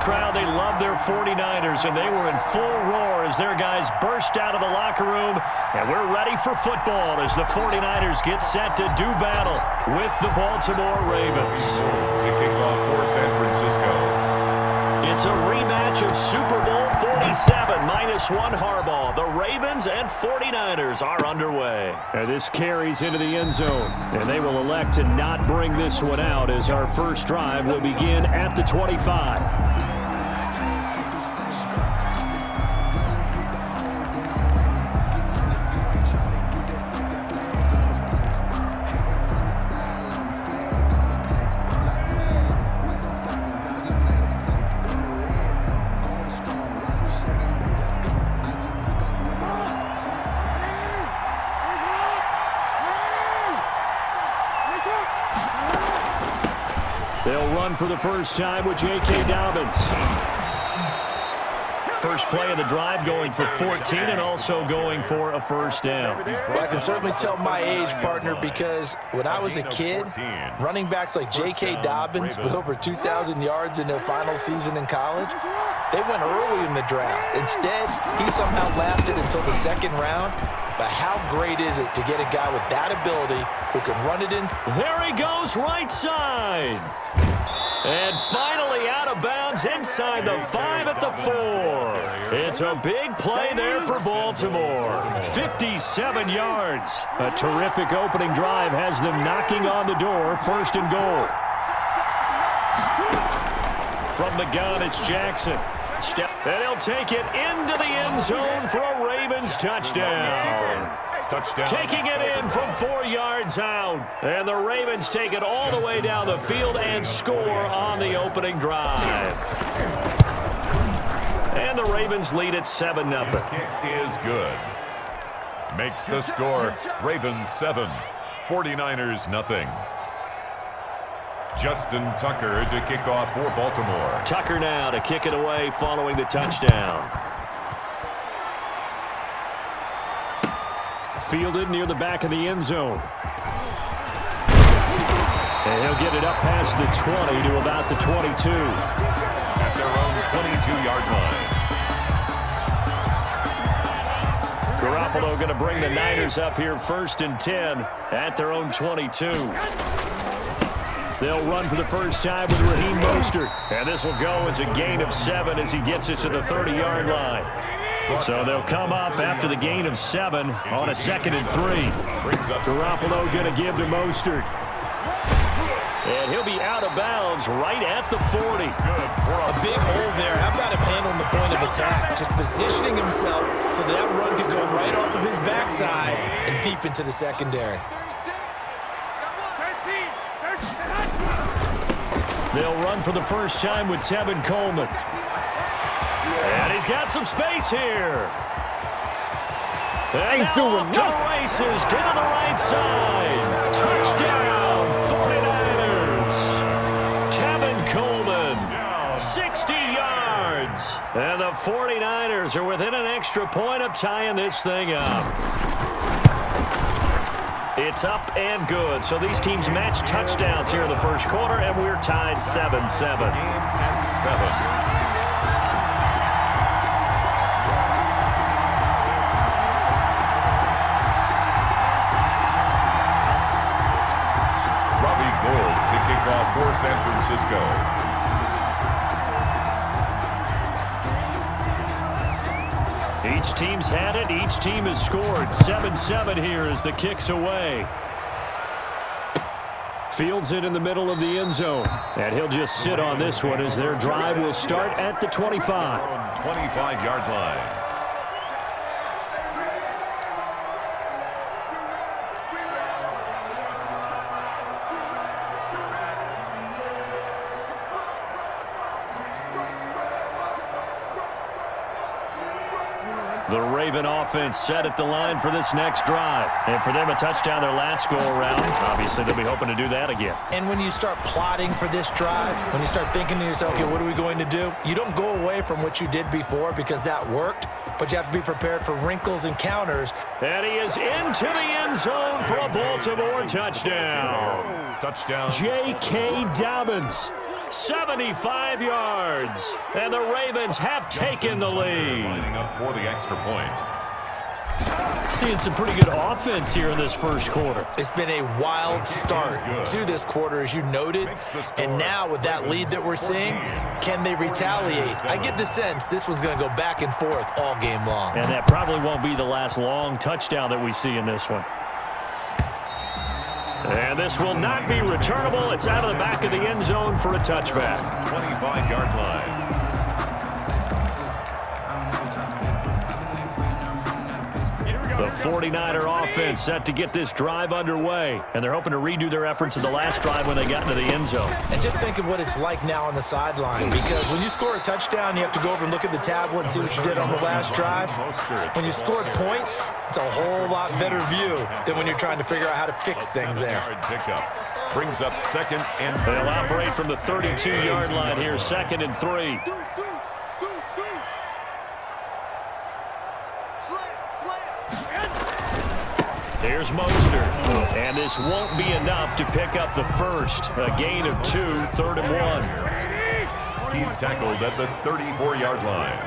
crowd, they love their 49ers, and they were in full roar as their guys burst out of the locker room. And we're ready for football as the 49ers get set to do battle with the Baltimore Ravens. Kicking off for San Francisco. It's a rematch of Super Bowl 47, -1 Harbaugh. The Ravens and 49ers are underway. And this carries into the end zone, and they will elect to not bring this one out as our first drive will begin at the 25. They'll run for the first time with J.K. Dobbins. First play of the drive going for 14 and also going for a first down. Well, I can certainly tell my age, partner, because when I was a kid, running backs like J.K. Dobbins with over 2,000 yards in their final season in college, they went early in the draft. Instead, he somehow lasted until the second round. But how great is it to get a guy with that ability who can run it in? There he goes, right side. And finally out of bounds inside the 5 at the 4. It's a big play there for Baltimore. 57 yards. A terrific opening drive has them knocking on the door, first and goal. From the gun, it's Jackson. And he'll take it into the end zone for a Ravens touchdown. Taking it in from 4 yards out. And the Ravens take it all the way down the field and score on the opening drive. And the Ravens lead at 7-0. The kick is good. Makes the score Ravens 7, 49ers nothing. Justin Tucker to kick off for Baltimore. Tucker now to kick it away following the touchdown. Fielded near the back of the end zone. And he'll get it up past the 20 to about the 22. At their own 22-yard line. Garoppolo going to bring the Niners up here first and 10 at their own 22. They'll run for the first time with Raheem Mostert. And this will go as a gain of 7 as he gets it to the 30-yard line. So they'll come up after the gain of 7 on a 2nd and 3. Garoppolo going to give to Mostert. And he'll be out of bounds right at the 40. A big hole there. How about him handling the point of attack? Just positioning himself so that run could go right off of his backside and deep into the secondary. They'll run for the first time with Tevin Coleman. And he's got some space here. And now off to the races, to the right side. Touchdown, 49ers. Tevin Coleman, 60 yards. And the 49ers are within an extra point of tying this thing up. It's up and good. So these teams match touchdowns here in the first quarter, and we're tied 7-7. Game at 7. Robbie Gould to kick off for San Francisco. Each team's had it. Each team has scored. 7-7 here as the kick's away. Fields it in the middle of the end zone. And he'll just sit on this one as their drive will start at the 25. 25-yard line. The Raven offense set at the line for this next drive. And for them, a touchdown their last go-around. Obviously, they'll be hoping to do that again. And when you start plotting for this drive, when you start thinking to yourself, okay, what are we going to do? You don't go away from what you did before because that worked. but you have to be prepared for wrinkles and counters. And he is into the end zone for a Baltimore touchdown. Touchdown. J.K. Dobbins, 75 yards. And the Ravens have taken the lead. Lining up for the extra point. Seeing some pretty good offense here in this first quarter. It's been a wild start to this quarter, as you noted. And now with that lead that we're seeing, can they retaliate? I get the sense this one's going to go back and forth all game long. And that probably won't be the last long touchdown that we see in this one. And this will not be returnable. It's out of the back of the end zone for a touchback. 25-yard line. The 49er offense set to get this drive underway, and they're hoping to redo their efforts in the last drive when they got into the end zone. And just think of what it's like now on the sideline, because when you score a touchdown, you have to go over and look at the tablet and see what you did on the last drive. When you scored points, it's a whole lot better view than when you're trying to figure out how to fix things there. Pickup brings up second and They'll operate from the 32-yard line here, 2nd and 3. Here's Mostert, and this won't be enough to pick up the first. A gain of 2, 3rd and 1. he's tackled at the 34-yard line.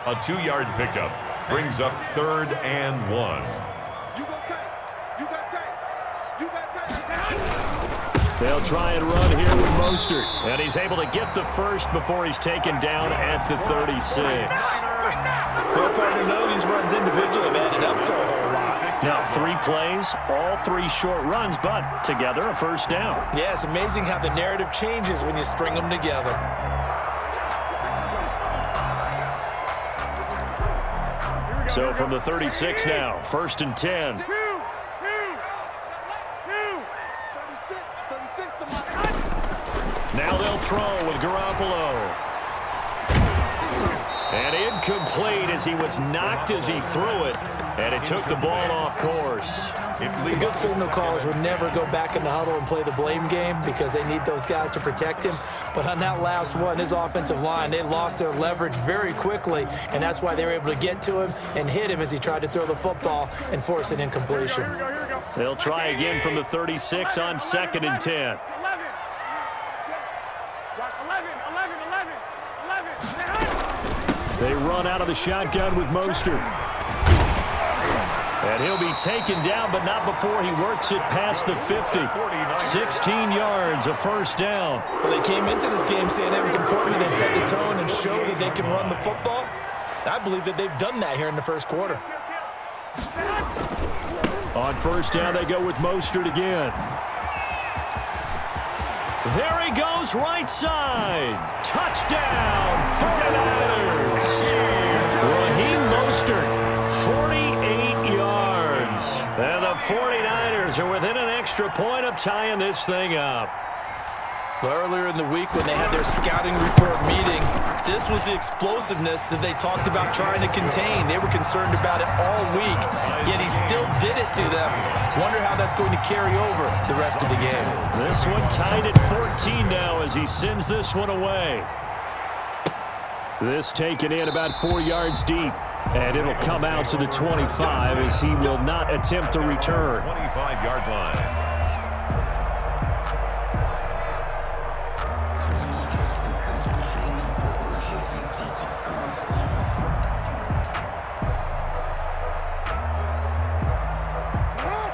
A 2-yard pickup brings up 3rd and 1. They'll try and run here with Mostert, and he's able to get the first before he's taken down at the 36. Well, partner, none of these runs individually have added up to a whole lot. Now, 3 plays, all 3 short runs, but together a first down. Yeah, it's amazing how the narrative changes when you string them together. So from the 36 now, 1st and 10. Now they'll throw with Garoppolo. And incomplete as he was knocked as he threw it, and it took the ball off course. The good signal callers would never go back in the huddle and play the blame game because they need those guys to protect him. But on that last one, his offensive line, they lost their leverage very quickly, and that's why they were able to get to him and hit him as he tried to throw the football and force an incompletion. They'll try again from the 36 on 2nd and 10. They run out of the shotgun with Mostert. And he'll be taken down, but not before he works it past the 50. 16 yards, a first down. Well, they came into this game saying it was important that they set the tone and show that they can run the football. I believe that they've done that here in the first quarter. On first down, they go with Mostert again. There he goes, right side. Touchdown, 49ers. Raheem Mostert, 48 yards. And the 49ers are within an extra point of tying this thing up. Well, earlier in the week when they had their scouting report meeting, this was the explosiveness that they talked about trying to contain. They were concerned about it all week, yet he still did it to them. Wonder how that's going to carry over the rest of the game. This one tied at 14 now as he sends this one away. This taken in about 4 yards deep, and it'll come out to the 25 as he will not attempt to return. 25-yard line.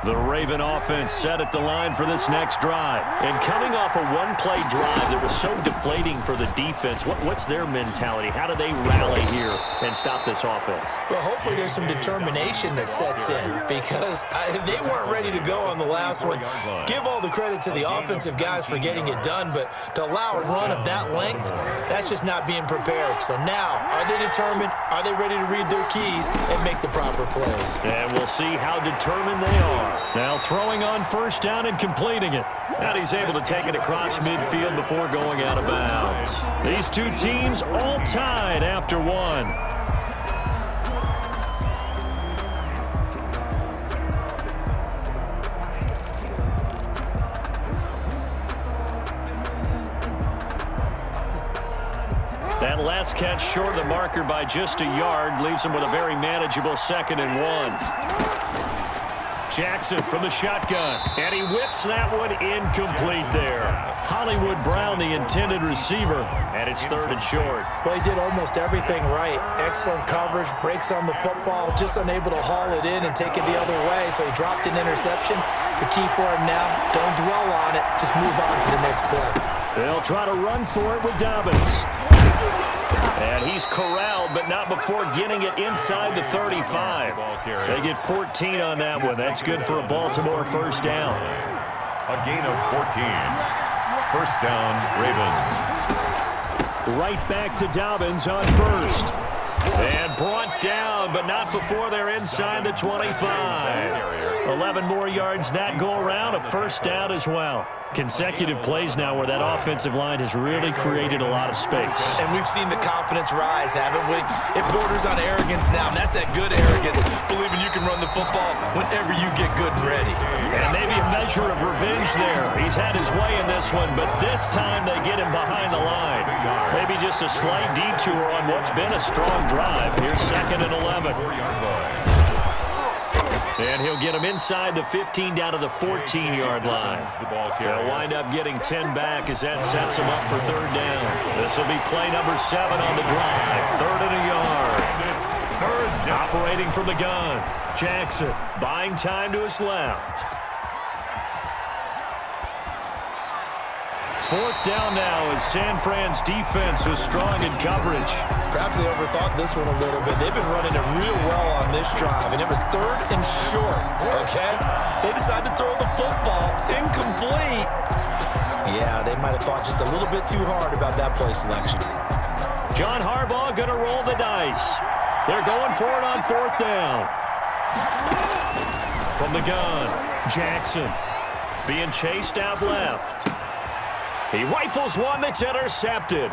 The Raven offense set at the line for this next drive. And coming off a one-play drive that was so deflating for the defense, what's their mentality? How do they rally here and stop this offense? Well, hopefully there's some determination that sets in because they weren't ready to go on the last one. Give all the credit to the offensive guys for getting it done, but to allow a run of that length, that's just not being prepared. So now, are they determined? Are they ready to read their keys and make the proper plays? And we'll see how determined they are. Now throwing on first down and completing it. And he's able to take it across midfield before going out of bounds. These two teams all tied after one. That last catch short of the marker by just a yard leaves him with a very manageable 2nd and 1. Jackson from the shotgun, and he whips that one incomplete there. Hollywood Brown, the intended receiver, and it's 3rd and short. Well, he did almost everything right. Excellent coverage, breaks on the football, just unable to haul it in and take it the other way, so he dropped an interception. The key for him now, don't dwell on it, just move on to the next play. They'll try to run for it with Dobbins. And he's corralled, but not before getting it inside the 35. They get 14 on that one. That's good for a Baltimore first down. A gain of 14. First down, Ravens. Right back to Dobbins on first. And brought down, but not before they're inside the 25. 11 more yards that go around, a first down as well. Consecutive plays now where that offensive line has really created a lot of space. And we've seen the confidence rise, haven't we? It borders on arrogance now, and that's that good arrogance, believing you can run the football whenever you get good and ready. And maybe a measure of revenge there. He's had his way in this one, but this time they get him behind the line. Maybe just a slight detour on what's been a strong drive. Here's 2nd and 11. And he'll get him inside the 15 down to the 14-yard line. They'll wind up getting 10 back as that sets him up for 3rd down. This will be play number 7 on the drive. 3rd and a yard. Operating from the gun. Jackson buying time to his left. 4th down now as San Fran's defense was strong in coverage. Perhaps they overthought this one a little bit. They've been running it real well on this drive, and it was 3rd and short, okay? They decided to throw the football incomplete. Yeah, they might have thought just a little bit too hard about that play selection. John Harbaugh going to roll the dice. They're going for it on 4th down. From the gun, Jackson being chased out left. He rifles one that's intercepted.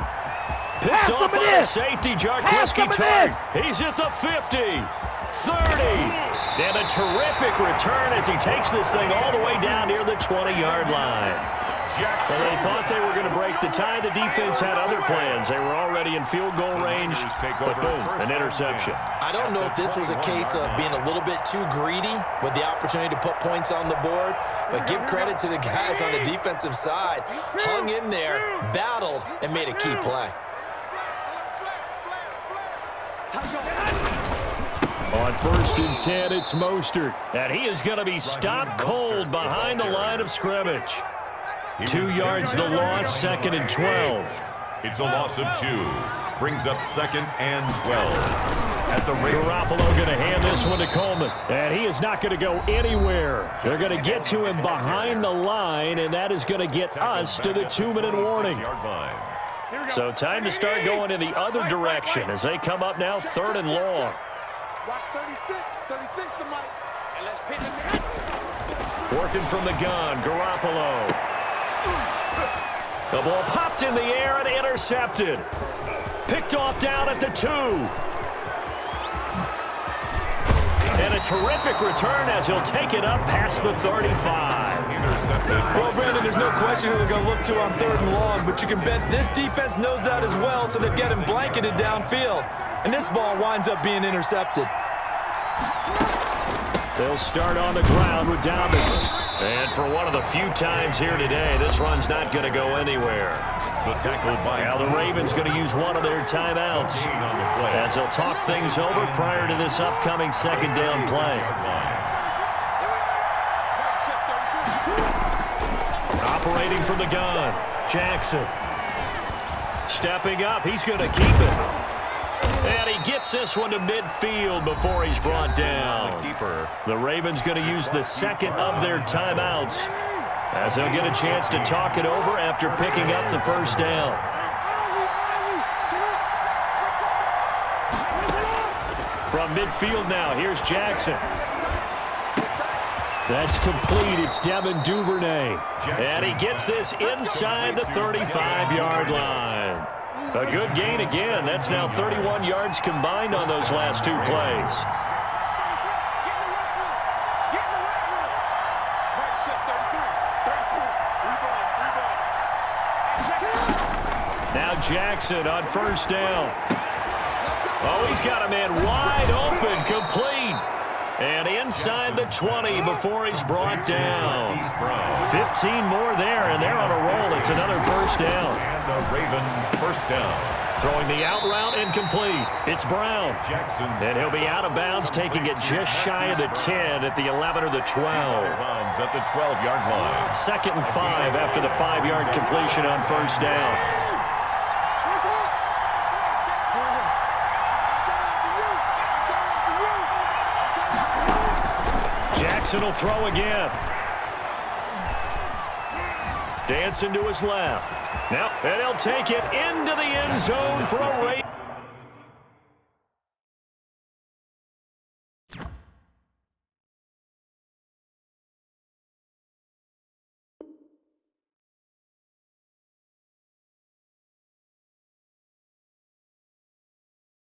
Picked up by the safety, Jarquiski Tartt. He's at the 50, 30, and a terrific return as he takes this thing all the way down near the 20-yard line. And they thought they were going to break the tie. The defense had other plans. They were already in field goal range, but boom, an interception. I don't know if this was a case of being a little bit too greedy with the opportunity to put points on the board, but give credit to the guys on the defensive side. Hung in there, battled, and made a key play. On 1st and 10, it's Mostert, and he is going to be stopped cold behind the line of scrimmage. 2 yards the loss, 2nd and 12. It's a loss of 2. Brings up 2nd and 12. At the Garoppolo going to hand this one to Coleman, and he is not going to go anywhere. They're going to get to him behind the line, and that is going to get us to the 2-minute warning. So time to start going in the other direction as they come up now 3rd and long. Working from the gun, Garoppolo. The ball popped in the air and intercepted. Picked off down at the 2. And a terrific return as he'll take it up past the 35. Well, Brandon, there's no question who they're going to look to on 3rd and long, but you can bet this defense knows that as well, so they're getting blanketed downfield. And this ball winds up being intercepted. They'll start on the ground with Dobbins. And for one of the few times here today, this run's not going to go anywhere. The tackle by now the Ravens going to use one of their timeouts as they'll talk things over prior to this upcoming 2nd down play. Operating from the gun, Jackson. Stepping up, he's going to keep it. And he gets this one to midfield before he's brought down. The Ravens going to use the 2nd of their timeouts as they'll get a chance to talk it over after picking up the 1st down. From midfield now, here's Jackson. That's complete. It's Devin Duvernay. And he gets this inside the 35-yard line. A good gain again. That's now 31 yards combined on those last 2 plays. Now now Jackson on first down. Oh, he's got a man wide open, complete. And inside the 20 before he's brought down. 15 more there, and they're on a roll. It's another first down. And a Raven first down. Throwing the out route incomplete. It's Brown. And he'll be out of bounds, taking it just shy of the 10 at the 11 or the 12. Bounds at the 12-yard line. 2nd and 5 after the 5-yard completion on first down. Jackson will throw again. Dancing to his left. Now, and he'll take it into the end zone for a race.